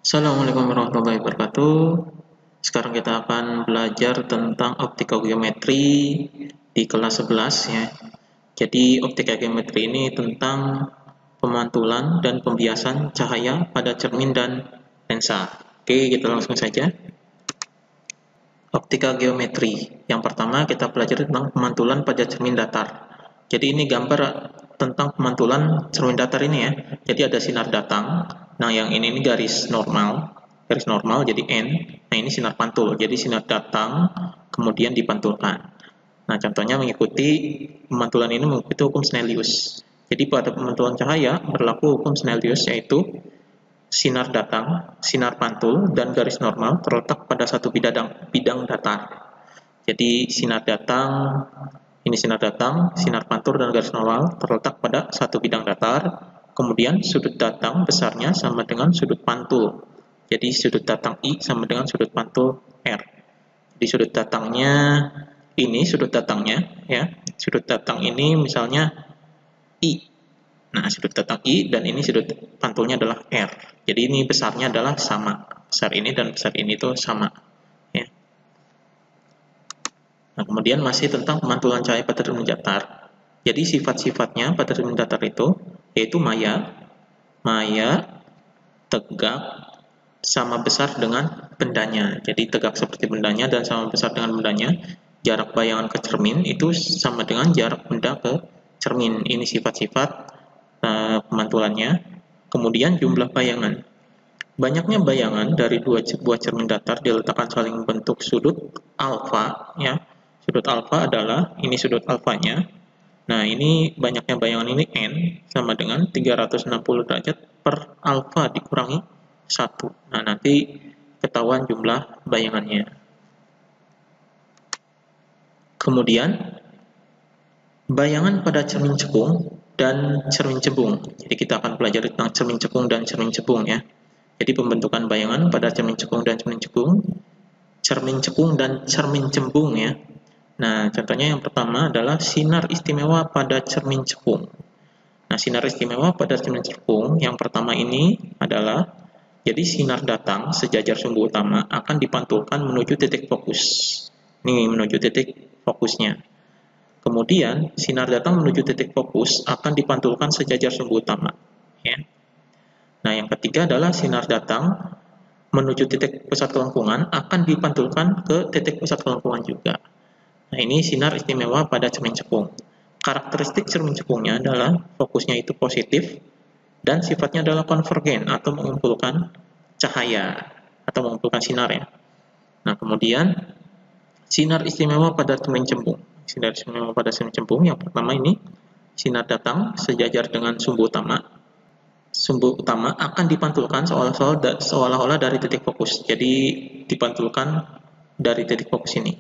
Assalamualaikum warahmatullahi wabarakatuh. Sekarang kita akan belajar tentang optika geometri di kelas 11 ya. Jadi optika geometri ini tentang pemantulan dan pembiasan cahaya pada cermin dan lensa. Oke, kita langsung saja. Optika geometri. Yang pertama kita pelajari tentang pemantulan pada cermin datar. Jadi ini gambar tentang pemantulan cermin datar ini ya. Jadi ada sinar datang. Nah, yang ini garis normal jadi N. Nah, ini sinar pantul. Jadi sinar datang kemudian dipantulkan. Nah, contohnya mengikuti pemantulan ini mengikuti hukum Snellius. Jadi pada pemantulan cahaya berlaku hukum Snellius, yaitu sinar datang, sinar pantul, dan garis normal terletak pada satu bidang datar. Jadi sinar datang, sinar pantul, dan garis normal terletak pada satu bidang datar. Kemudian sudut datang besarnya sama dengan sudut pantul. Jadi sudut datang I sama dengan sudut pantul R. Jadi sudut datangnya ya. Sudut datang ini misalnya I. Nah, sudut datang I dan ini sudut pantulnya adalah R. Jadi ini besarnya adalah sama. Besar ini dan besar ini itu sama. Ya. Nah, kemudian masih tentang pemantulan cahaya pada cermin datar. Jadi sifat-sifatnya pada cermin datar itu yaitu maya, tegak, sama besar dengan bendanya. Jadi tegak seperti bendanya dan sama besar dengan bendanya. Jarak bayangan ke cermin itu sama dengan jarak benda ke cermin. Ini sifat-sifat pemantulannya. Kemudian jumlah bayangan. Banyaknya bayangan dari dua buah cermin datar diletakkan saling membentuk sudut alfa ya. Sudut alfa adalah ini sudut alfanya. Nah, ini banyaknya bayangan ini N sama dengan 360 derajat per alfa dikurangi 1. Nah, nanti ketahuan jumlah bayangannya. Kemudian bayangan pada cermin cekung dan cermin cembung. Jadi kita akan pelajari tentang cermin cekung dan cermin cembung ya. Jadi pembentukan bayangan pada cermin cekung dan cermin cembung dan cermin cembung ya. Nah, contohnya yang pertama adalah sinar istimewa pada cermin cekung. Nah, sinar istimewa pada cermin cekung yang pertama ini adalah jadi sinar datang sejajar sumbu utama akan dipantulkan menuju titik fokus. Ini menuju titik fokusnya. Kemudian sinar datang menuju titik fokus akan dipantulkan sejajar sumbu utama. Ya. Nah, yang ketiga adalah sinar datang menuju titik pusat kelengkungan akan dipantulkan ke titik pusat kelengkungan juga. Nah, ini sinar istimewa pada cermin cekung. Karakteristik cermin cekungnya adalah fokusnya itu positif dan sifatnya adalah konvergen atau mengumpulkan cahaya atau mengumpulkan sinar ya. Nah, kemudian sinar istimewa pada cermin cembung. Sinar istimewa pada cermin cembung yang pertama ini sinar datang sejajar dengan sumbu utama. Sumbu utama akan dipantulkan seolah-olah dari titik fokus. Jadi dipantulkan dari titik fokus ini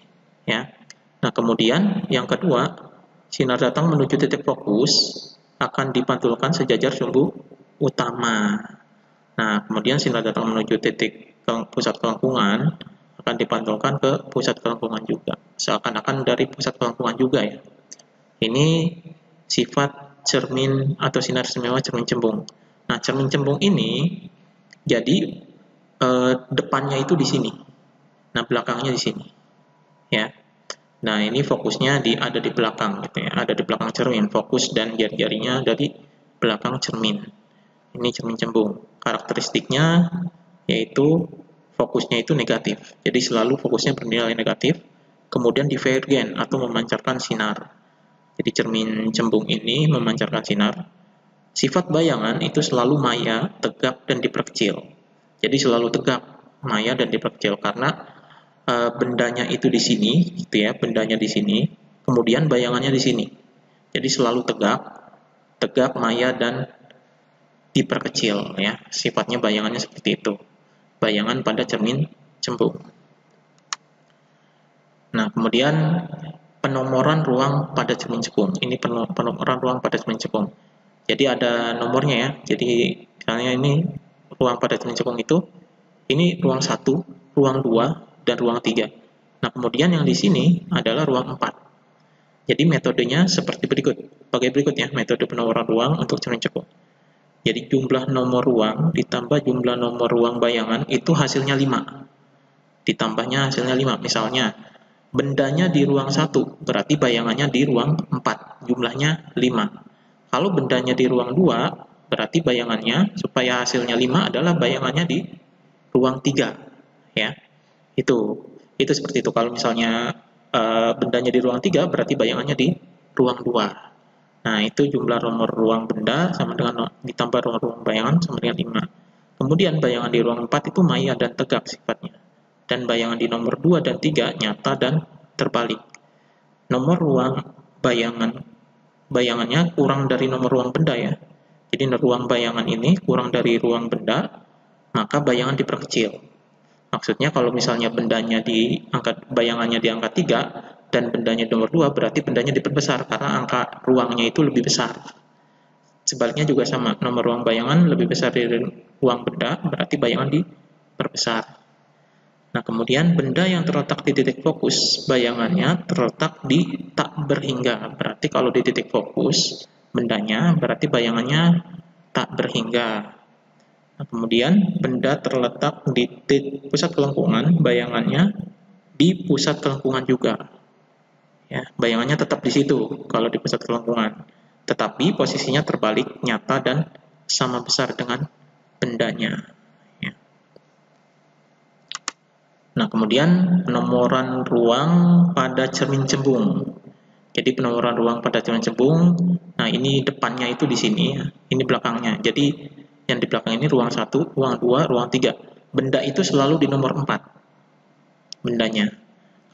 ya. Nah, kemudian yang kedua, sinar datang menuju titik fokus akan dipantulkan sejajar sumbu utama. Nah, kemudian sinar datang menuju titik pusat kelengkungan akan dipantulkan ke pusat kelengkungan juga. Seakan-akan dari pusat kelengkungan juga ya. Ini sifat cermin atau sinar istimewa cermin cembung. Nah, cermin cembung ini jadi depannya itu di sini. Nah, belakangnya di sini. Ya. Nah, ini fokusnya ada di belakang gitu ya. Ada di belakang cermin, fokus dan jari-jarinya ada di belakang cermin. Ini cermin cembung. Karakteristiknya yaitu fokusnya itu negatif. Jadi selalu fokusnya bernilai negatif, kemudian divergen atau memancarkan sinar. Jadi cermin cembung ini memancarkan sinar. Sifat bayangan itu selalu maya, tegak, dan diperkecil. Jadi selalu tegak, maya, dan diperkecil karena bendanya itu di sini, gitu ya, bendanya di sini, kemudian bayangannya di sini. Jadi selalu tegak, maya, dan diperkecil ya. Sifatnya bayangannya seperti itu. Bayangan pada cermin cembung. Nah, kemudian penomoran ruang pada cermin cekung. Ini penomoran ruang pada cermin cekung. Jadi ada nomornya ya. Jadi misalnya ini ruang pada cermin cekung itu ini ruang 1, ruang 2, dan ruang 3. Nah, kemudian yang di sini adalah ruang 4. Jadi metodenya seperti berikut. Sebagai berikut ya, metode penomoran ruang untuk cermin cekung. Jadi jumlah nomor ruang ditambah jumlah nomor ruang bayangan itu hasilnya 5. Ditambahnya hasilnya 5. Misalnya, bendanya di ruang 1, berarti bayangannya di ruang 4. Jumlahnya 5. Kalau bendanya di ruang 2, berarti bayangannya, supaya hasilnya 5 adalah bayangannya di ruang 3. Ya, itu seperti itu. Kalau misalnya bendanya di ruang 3, berarti bayangannya di ruang 2. Nah, itu jumlah nomor ruang benda sama dengan ditambah ruang bayangan sama dengan 5. Kemudian bayangan di ruang 4 itu maya dan tegak sifatnya. Dan bayangan di nomor 2 dan 3 nyata dan terbalik. Nomor ruang bayangannya kurang dari nomor ruang benda ya. Jadi ruang bayangan ini kurang dari ruang benda, maka bayangan diperkecil. Maksudnya kalau misalnya bayangannya di angka 3 dan bendanya nomor 2, berarti bendanya diperbesar karena angka ruangnya itu lebih besar. Sebaliknya juga sama, nomor ruang bayangan lebih besar dari ruang benda, berarti bayangan diperbesar. Nah, kemudian benda yang terletak di titik fokus, bayangannya terletak di tak berhingga. Berarti kalau di titik fokus bendanya, berarti bayangannya tak berhingga. Nah, kemudian benda terletak di pusat kelengkungan, bayangannya di pusat kelengkungan juga. Ya, bayangannya tetap di situ kalau di pusat kelengkungan, tetapi posisinya terbalik, nyata dan sama besar dengan bendanya. Ya. Nah, kemudian penomoran ruang pada cermin cembung. Jadi penomoran ruang pada cermin cembung, nah ini depannya itu di sini, ini belakangnya. Jadi yang di belakang ini ruang 1, ruang 2, ruang 3. Benda itu selalu di nomor 4. Bendanya.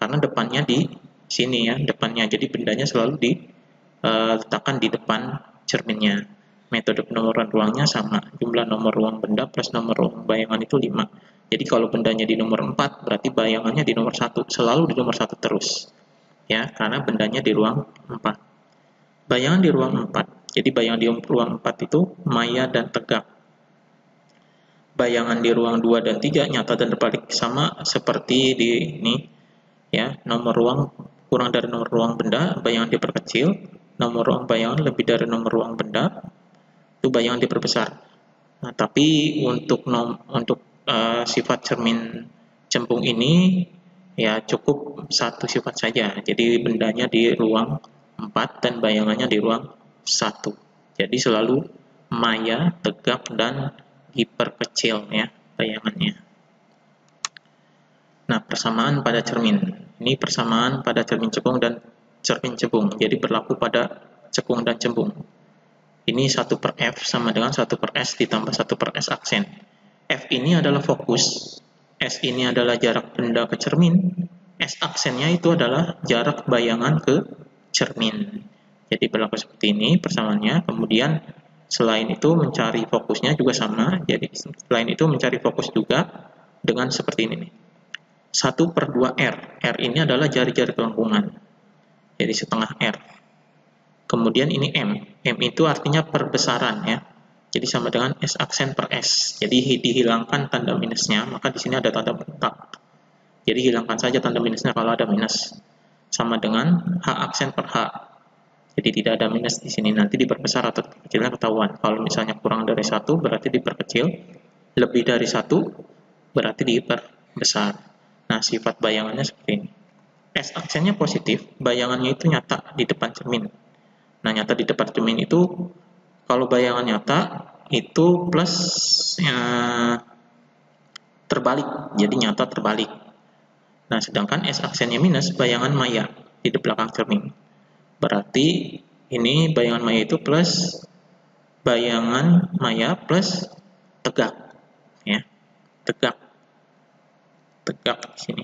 Karena depannya di sini ya, depannya. Jadi bendanya selalu diletakkan di depan cerminnya. Metode penomoran ruangnya sama. Jumlah nomor ruang benda plus nomor ruang bayangan itu 5. Jadi kalau bendanya di nomor 4, berarti bayangannya di nomor 1. Selalu di nomor 1 terus. Ya, karena bendanya di ruang 4. Bayangan di ruang 4. Jadi bayangan di ruang 4 itu maya dan tegak. Bayangan di ruang 2 dan 3 nyata dan terbalik, sama seperti di ini. Ya, nomor ruang kurang dari nomor ruang benda, bayangan diperkecil. Nomor ruang bayangan lebih dari nomor ruang benda, itu bayangan diperbesar. Nah, tapi untuk sifat cermin cembung ini ya cukup satu sifat saja. Jadi bendanya di ruang 4 dan bayangannya di ruang 1. Jadi selalu maya, tegak, dan diperkecil ya bayangannya. Nah, persamaan pada cermin. Ini persamaan pada cermin cembung dan cermin cembung. Jadi berlaku pada cekung dan cembung. Ini 1/F sama dengan 1/S ditambah 1/S aksen. F ini adalah fokus, S ini adalah jarak benda ke cermin, S aksennya itu adalah jarak bayangan ke cermin. Jadi berlaku seperti ini persamaannya. Kemudian selain itu mencari fokusnya juga sama. Jadi selain itu mencari fokus juga dengan seperti ini nih. 1/2R. R ini adalah jari-jari kelengkungan. Jadi setengah R. Kemudian ini M. M itu artinya perbesaran ya. Jadi sama dengan S aksen per S. Jadi dihilangkan tanda minusnya, maka di sini ada tanda bentak. Jadi hilangkan saja tanda minusnya kalau ada minus. Sama dengan H aksen per H. Jadi tidak ada minus di sini. Nanti diperbesar atau diperkecilnya ketahuan. Kalau misalnya kurang dari 1 berarti diperkecil, lebih dari 1 berarti diperbesar. Nah, sifat bayangannya seperti ini. S aksennya positif, bayangannya itu nyata di depan cermin. Nah, nyata di depan cermin itu, kalau bayangan nyata, itu plus terbalik, jadi nyata terbalik. Nah, sedangkan S aksennya minus, bayangan maya di belakang cermin. Berarti ini bayangan maya itu plus bayangan maya plus tegak. Ya, tegak di sini.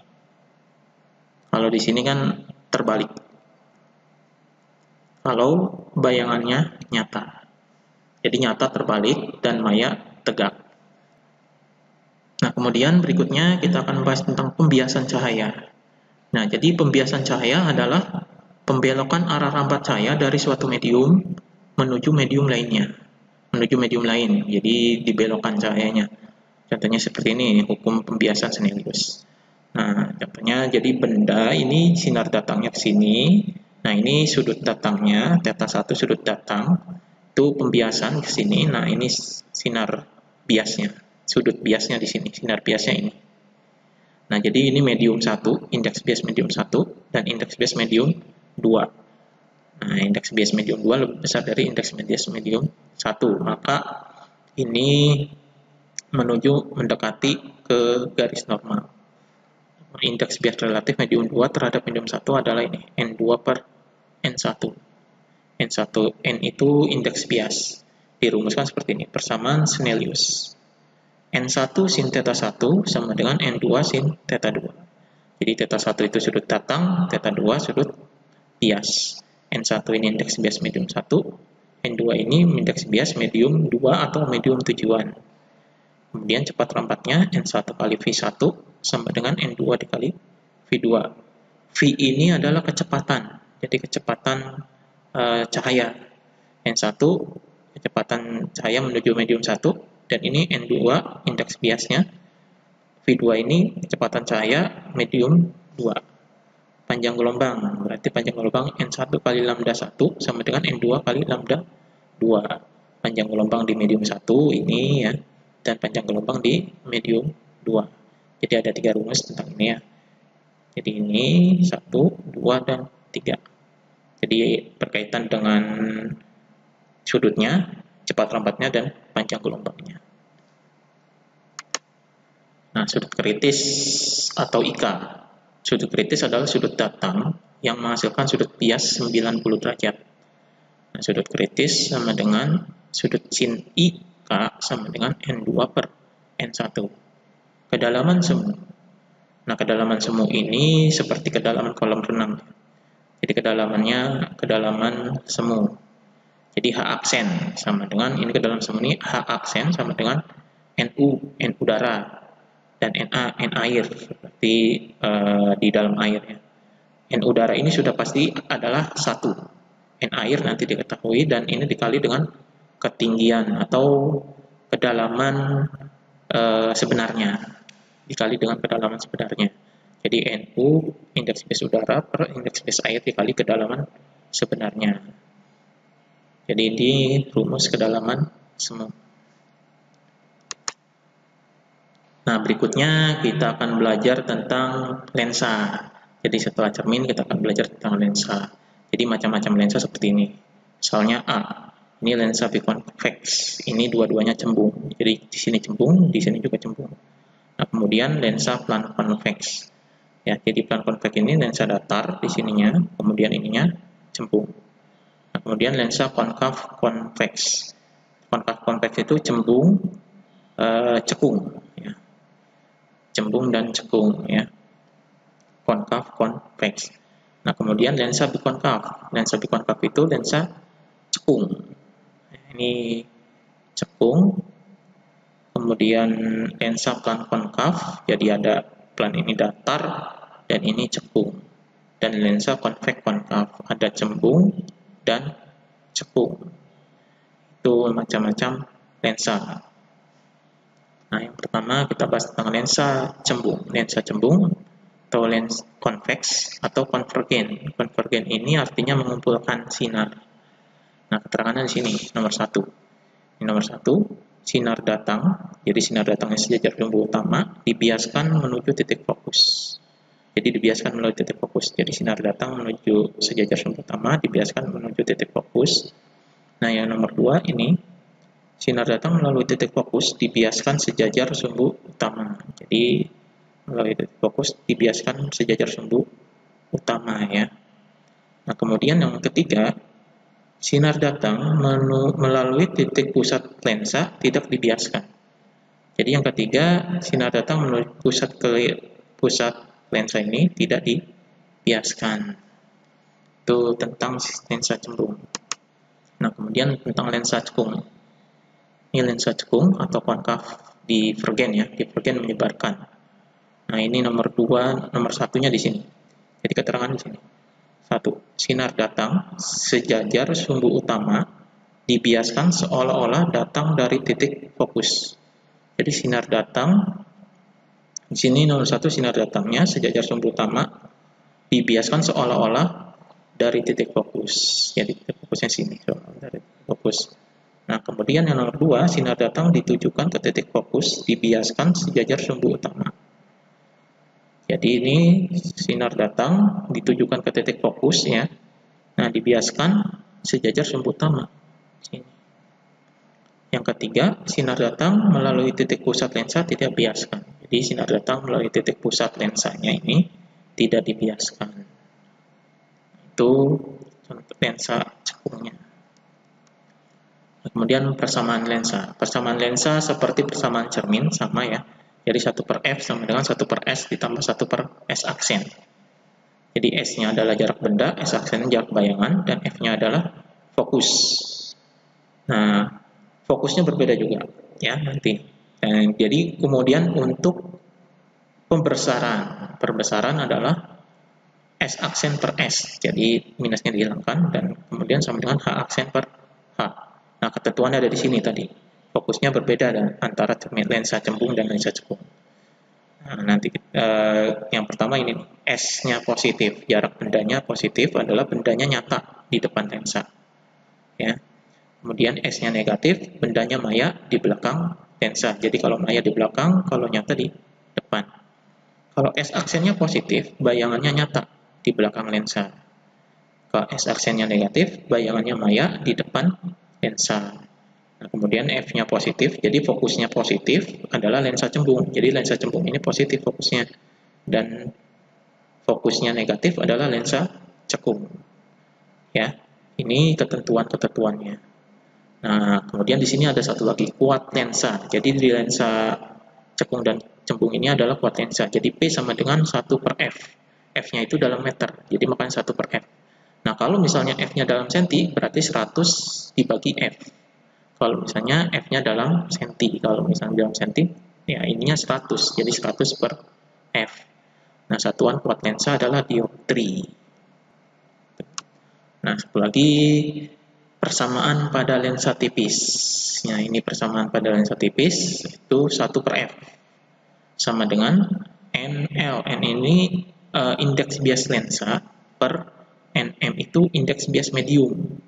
Kalau di sini kan terbalik. Kalau bayangannya nyata. Jadi nyata terbalik dan maya tegak. Nah, kemudian berikutnya kita akan membahas tentang pembiasan cahaya. Nah, jadi pembiasan cahaya adalah pembelokan arah rambat cahaya dari suatu medium menuju medium lainnya. Menuju medium lain. Jadi dibelokkan cahayanya. Contohnya seperti ini, hukum pembiasan Snellius. Nah, contohnya jadi benda ini sinar datangnya ke sini. Nah, ini sudut datangnya, θ1 sudut datang, itu Itu pembiasan ke sini. Nah, ini sinar biasnya, sudut biasnya di sini, sinar biasnya ini. Nah, jadi ini medium 1, indeks bias medium 1, dan indeks bias medium 2. Nah, indeks bias medium 2 lebih besar dari indeks bias medium 1, maka ini mendekati ke garis normal. Indeks bias relatif medium 2 terhadap medium 1 adalah ini, N2 per N1. N itu indeks bias. Dirumuskan seperti ini, persamaan Snellius. N1 sin theta 1 sama dengan N2 sin theta 2. Jadi theta 1 itu sudut datang, theta 2 sudut bias. N1 ini indeks bias medium 1, N2 ini indeks bias medium 2 atau medium tujuan. Kemudian cepat rampatnya N1 kali V1 sama dengan N2 dikali V2. V ini adalah kecepatan, jadi kecepatan cahaya. N1 kecepatan cahaya menuju medium 1, dan ini N2 indeks biasnya. V2 ini kecepatan cahaya medium 2. Panjang gelombang, berarti panjang gelombang N1 kali lambda 1 sama dengan N2 kali lambda 2. Panjang gelombang di medium 1 ini ya, dan panjang gelombang di medium 2. Jadi ada 3 rumus tentang ini ya. Jadi ini 1, 2, dan 3. Jadi berkaitan dengan sudutnya, cepat rampatnya, dan panjang gelombangnya. Nah, sudut kritis atau IK. Sudut kritis adalah sudut datang yang menghasilkan sudut bias 90 derajat. Nah, sudut kritis sama dengan sudut sin IK sama dengan N2 per N1. Kedalaman semu. Nah, kedalaman semu ini seperti kedalaman kolam renang. Jadi kedalamannya kedalaman semu. Jadi H aksen sama dengan, ini kedalaman semu ini H aksen sama dengan NU, N udara, dan NA, N air, seperti di dalam air ya. N udara ini sudah pasti adalah 1. N air nanti diketahui, dan ini dikali dengan ketinggian atau kedalaman sebenarnya. Dikali dengan kedalaman sebenarnya. Jadi NU indeks bias udara per indeks bias air dikali kedalaman sebenarnya. Jadi ini rumus kedalaman semu. Nah, berikutnya kita akan belajar tentang lensa. Jadi setelah cermin kita akan belajar tentang lensa. Jadi macam-macam lensa seperti ini. Misalnya A, ini lensa biconvex. Ini dua-duanya cembung. Jadi di sini cembung, di sini juga cembung. Nah, kemudian lensa plan convex. Ya, jadi plan convex ini lensa datar di sininya, kemudian ininya cembung. Nah, kemudian lensa konkav convex. Konkav convex itu cembung, cekung, ya. Cembung dan cekung, ya. Konkav convex. Nah, kemudian lensa bikonkav. Lensa bikonkav itu lensa cekung. Ini cekung. Kemudian lensa plan konkav, jadi ada plan ini datar dan ini cekung. Dan lensa konvex konkav, ada cembung dan cekung. Itu macam-macam lensa. Nah, yang pertama kita bahas tentang lensa cembung. Lensa cembung atau lens konveks atau konvergen. Konvergen ini artinya mengumpulkan sinar. Nah, keterangannya di sini nomor 1. Ini nomor 1, sinar datang. Jadi sinar datangnya sejajar sumbu utama dibiaskan menuju titik fokus. Jadi dibiaskan menuju titik fokus. Jadi sinar datang menuju sejajar sumbu utama dibiaskan menuju titik fokus. Nah, yang nomor 2 ini sinar datang melalui titik fokus dibiaskan sejajar sumbu utama. Jadi melalui titik fokus dibiaskan sejajar sumbu utama ya. Nah, kemudian yang ketiga, sinar datang melalui titik pusat lensa tidak dibiaskan. Jadi yang ketiga, sinar datang melalui pusat lensa ini tidak dibiaskan. Itu tentang lensa cembung. Nah, kemudian tentang lensa cekung. Ini lensa cekung atau konkav divergen ya, divergen menyebarkan. Nah, ini nomor 2, nomor 1-nya di sini. Jadi keterangan di sini. 1. Sinar datang sejajar sumbu utama dibiaskan seolah-olah datang dari titik fokus. Jadi sinar datang di sini nomor 1, sinar datangnya sejajar sumbu utama dibiaskan seolah-olah dari titik fokus. Jadi titik fokusnya sini, dari fokus. Nah, kemudian yang nomor 2, sinar datang ditujukan ke titik fokus, dibiaskan sejajar sumbu utama. Jadi ini sinar datang ditujukan ke titik fokus ya. Nah, dibiaskan sejajar sumbu utama. Yang ketiga, sinar datang melalui titik pusat lensa tidak biaskan. Jadi sinar datang melalui titik pusat lensanya ini tidak dibiaskan. Itu contoh lensa cekungnya. Kemudian persamaan lensa. Persamaan lensa seperti persamaan cermin, sama ya. Jadi 1/f sama dengan 1/s ditambah 1/s aksen. Jadi S-nya adalah jarak benda, S aksennya jarak bayangan, dan F-nya adalah fokus. Nah, fokusnya berbeda juga ya nanti. Dan jadi kemudian untuk perbesaran adalah S aksen per S. Jadi minusnya dihilangkan dan kemudian sama dengan H aksen per H. Nah, ketentuannya ada di sini tadi. Fokusnya berbeda antara lensa cembung dan lensa cekung. Nah, nanti yang pertama ini S-nya positif, jarak bendanya positif adalah bendanya nyata di depan lensa. Ya. Kemudian S-nya negatif, bendanya maya di belakang lensa. Jadi kalau maya di belakang, kalau nyata di depan. Kalau S aksennya positif, bayangannya nyata di belakang lensa. Kalau S aksennya negatif, bayangannya maya di depan lensa. Nah, kemudian F-nya positif, jadi fokusnya positif adalah lensa cembung. Jadi lensa cembung ini positif fokusnya. Dan fokusnya negatif adalah lensa cekung. Ya, ini ketentuan-ketentuannya. Nah, kemudian di sini ada satu lagi, kuat lensa. Jadi di lensa cekung dan cembung ini adalah kuat lensa. Jadi P sama dengan 1/f. F-nya itu dalam meter, jadi makanya 1/f. Nah, kalau misalnya F-nya dalam senti, berarti 100 dibagi F. Kalau misalnya F-nya dalam senti, kalau misalnya dalam senti, ya ininya 100, jadi 100/f. Nah, satuan kuat lensa adalah dioptri. Nah, satu lagi, persamaan pada lensa tipis. Nah, ini persamaan pada lensa tipis, itu 1/f. Sama dengan NL. N ini indeks bias lensa per NM itu indeks bias medium.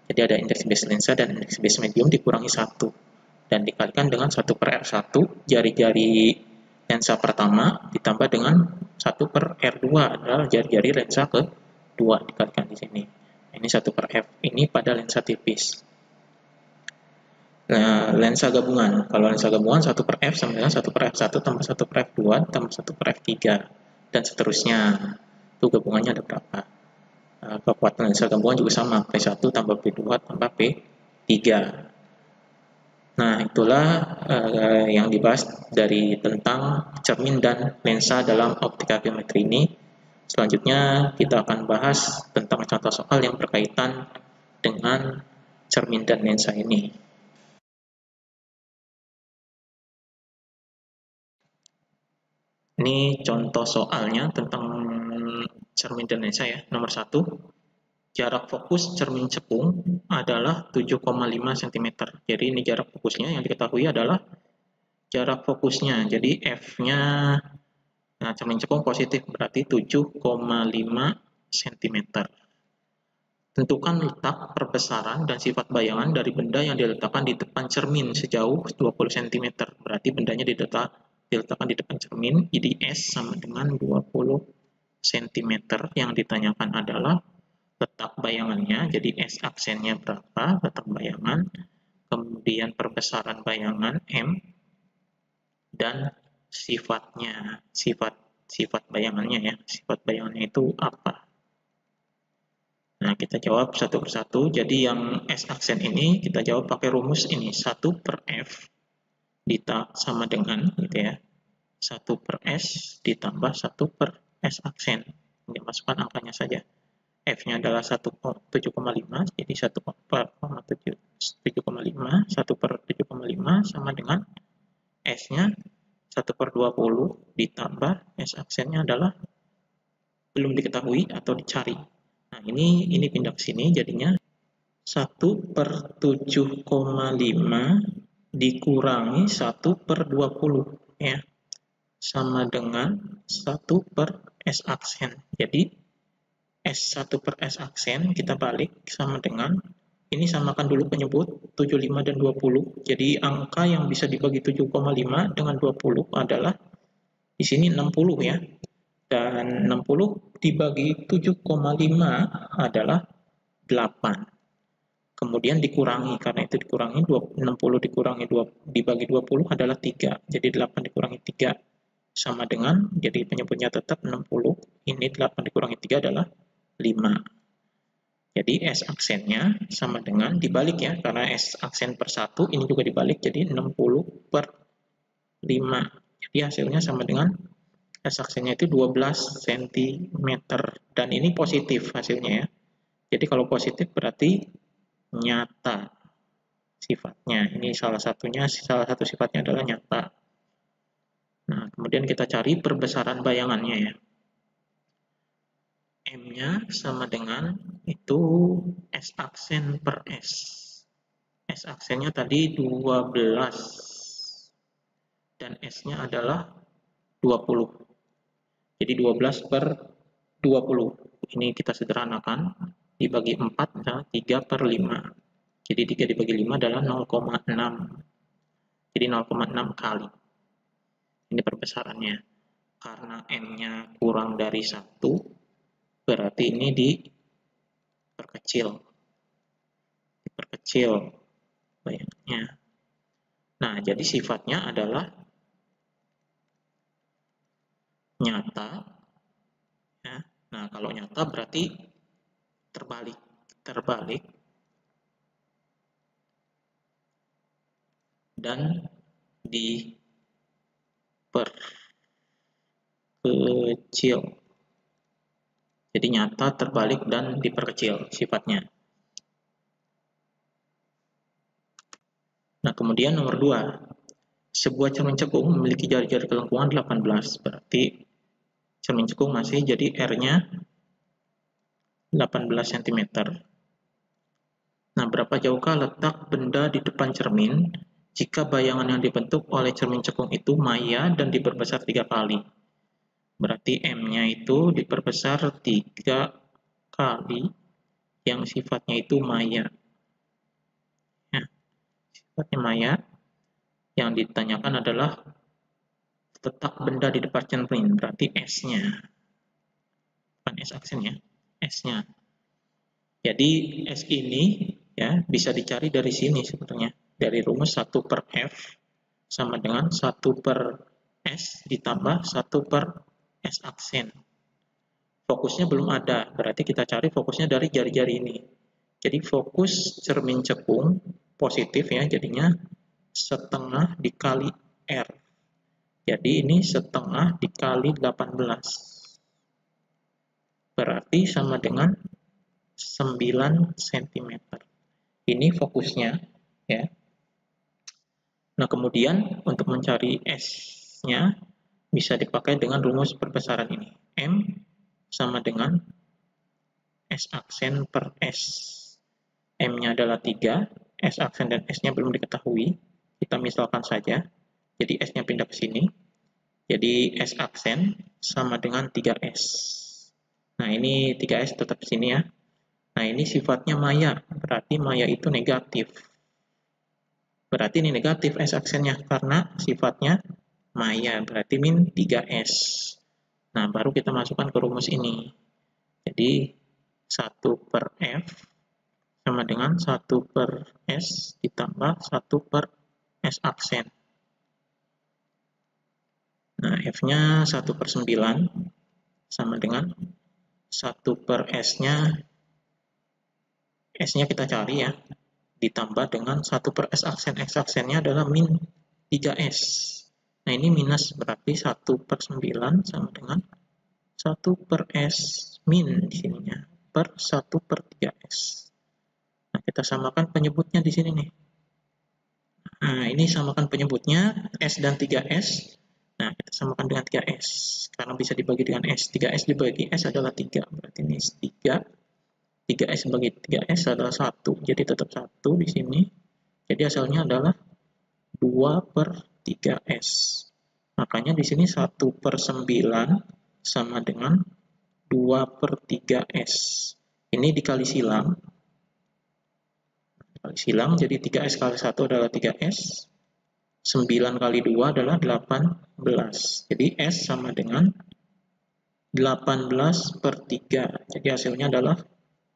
Jadi ada indeks bias lensa dan indeks bias medium dikurangi 1 dan dikalikan dengan 1/R1 jari-jari lensa pertama ditambah dengan 1/R2 adalah jari-jari lensa kedua dikalikan di sini. Ini 1/F ini pada lensa tipis. Nah, lensa gabungan. Kalau lensa gabungan 1/F sama dengan 1/F1 tambah 1/F2 tambah 1/F3 dan seterusnya. Itu gabungannya ada berapa? Kekuatan lensa gabungan juga sama, P1 tambah P2 tambah P3. Nah, itulah yang dibahas dari tentang cermin dan lensa dalam optika geometri ini. Selanjutnya kita akan bahas tentang contoh soal yang berkaitan dengan cermin dan lensa ini. Ini contoh soalnya tentang cermin dan lensa ya. Nomor 1, jarak fokus cermin cekung adalah 7,5 cm. Jadi ini jarak fokusnya, yang diketahui adalah jarak fokusnya. Jadi F-nya, nah cermin cekung positif, berarti 7,5 cm. Tentukan letak, perbesaran, dan sifat bayangan dari benda yang diletakkan di depan cermin sejauh 20 cm. Berarti bendanya diletakkan di depan cermin, jadi S sama dengan 20 cm. Yang ditanyakan adalah letak bayangannya, jadi S aksennya berapa, letak bayangan, kemudian perbesaran bayangan M, dan sifatnya, sifat bayangannya ya, sifat bayangannya itu apa. Nah, kita jawab satu persatu. Jadi yang S aksen ini kita jawab pakai rumus ini, 1/F sama dengan gitu ya, 1/S ditambah 1/S aksen. Dimasukkan angkanya saja. F-nya adalah 7,5, jadi 1/7,5, 1/7,5 sama dengan S-nya 1/20 ditambah S aksennya adalah belum diketahui atau dicari. Nah, ini pindah ke sini jadinya 1/7,5 dikurangi 1/20 ya, sama dengan 1/S aksen. Jadi S1/S aksen kita balik sama dengan ini samakan dulu penyebut 75 dan 20. Jadi angka yang bisa dibagi 7,5 dengan 20 adalah di sini 60 ya. Dan 60 dibagi 7,5 adalah 8. Kemudian dikurangi, karena itu dikurangi 60 dikurangi 2 dibagi 20 adalah 3. Jadi 8 dikurangi 3 sama dengan, jadi penyebutnya tetap 60. Ini 8 dikurangi 3 adalah 5. Jadi S aksennya sama dengan dibalik ya, karena S aksen per 1 ini juga dibalik, jadi 60 per 5. Jadi hasilnya sama dengan S aksennya itu 12 cm. Dan ini positif hasilnya ya. Jadi kalau positif berarti nyata sifatnya. Ini salah satu sifatnya adalah nyata. Nah, kemudian kita cari perbesaran bayangannya ya. M-nya sama dengan itu S aksen per S. S aksennya tadi 12 dan S-nya adalah 20. Jadi 12 per 20. Ini kita sederhanakan, dibagi 4 adalah 3 per 5. Jadi 3 dibagi 5 adalah 0,6. Jadi 0,6 kali. Ini perbesarannya. Karena M-nya kurang dari 1, berarti ini diperkecil bayangnya. Nah, jadi sifatnya adalah nyata ya. Nah, kalau nyata berarti terbalik dan diperkecil. Jadi nyata, terbalik, dan diperkecil sifatnya. Nah, kemudian nomor 2. Sebuah cermin cekung memiliki jari-jari kelengkungan 18. Berarti cermin cekung masih jadi R-nya 18 cm. Nah, berapa jauhkah letak benda di depan cermin jika bayangan yang dibentuk oleh cermin cekung itu maya dan diperbesar 3 kali? Berarti M-nya itu diperbesar 3 kali yang sifatnya itu maya. Ya, sifatnya maya. Yang ditanyakan adalah letak benda di depan cermin, berarti S-nya. Bukan S aksennya, S-nya. Jadi S ini ya bisa dicari dari sini sebetulnya. Dari rumus 1 per F sama dengan 1 per S ditambah 1 per S aksen. Fokusnya belum ada, berarti kita cari fokusnya dari jari-jari ini. Jadi fokus cermin cekung positif ya, jadinya setengah dikali R. Jadi ini setengah dikali 18. Berarti sama dengan 9 cm. Ini fokusnya ya. Nah, kemudian untuk mencari S-nya bisa dipakai dengan rumus perbesaran ini. M sama dengan S aksen per S. M-nya adalah 3, S aksen dan S-nya belum diketahui. Kita misalkan saja. Jadi S-nya pindah ke sini. Jadi S aksen sama dengan 3S. Nah, ini 3S tetap di sini ya. Nah, ini sifatnya maya. Berarti maya itu negatif. Berarti ini negatif S aksennya karena sifatnya maya. Berarti min 3S. Nah, baru kita masukkan ke rumus ini. Jadi 1 per F sama dengan 1 per S ditambah 1 per S aksen. Nah, F-nya 1 per 9 sama dengan 1 per S-nya. S-nya kita cari ya. Ditambah dengan 1 per S aksen. X aksennya adalah min 3S. Nah, ini minus berarti 1 per 9 sama dengan 1 per S min di sininya per 1 per 3S. Nah, kita samakan penyebutnya di sini nih. Nah, ini samakan penyebutnya S dan 3S. Nah, kita samakan dengan 3S. Karena bisa dibagi dengan S. 3S dibagi S adalah 3. Berarti ini 3. 3S bagi 3S adalah 1. Jadi tetap 1 di sini. Jadi hasilnya adalah 2 per 3S. Makanya di sini 1 per 9 sama dengan 2 per 3S. Ini dikali silang. kali silang, jadi 3S kali 1 adalah 3S, 9 kali 2 adalah 18, jadi S sama dengan 18 per 3, jadi hasilnya adalah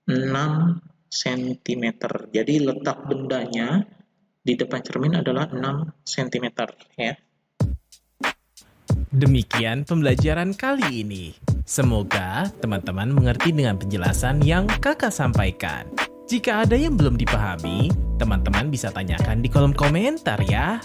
6 cm. Jadi letak bendanya di depan cermin adalah 6 cm ya. Demikian pembelajaran kali ini. Semoga teman-teman mengerti dengan penjelasan yang kakak sampaikan. Jika ada yang belum dipahami, teman-teman bisa tanyakan di kolom komentar ya.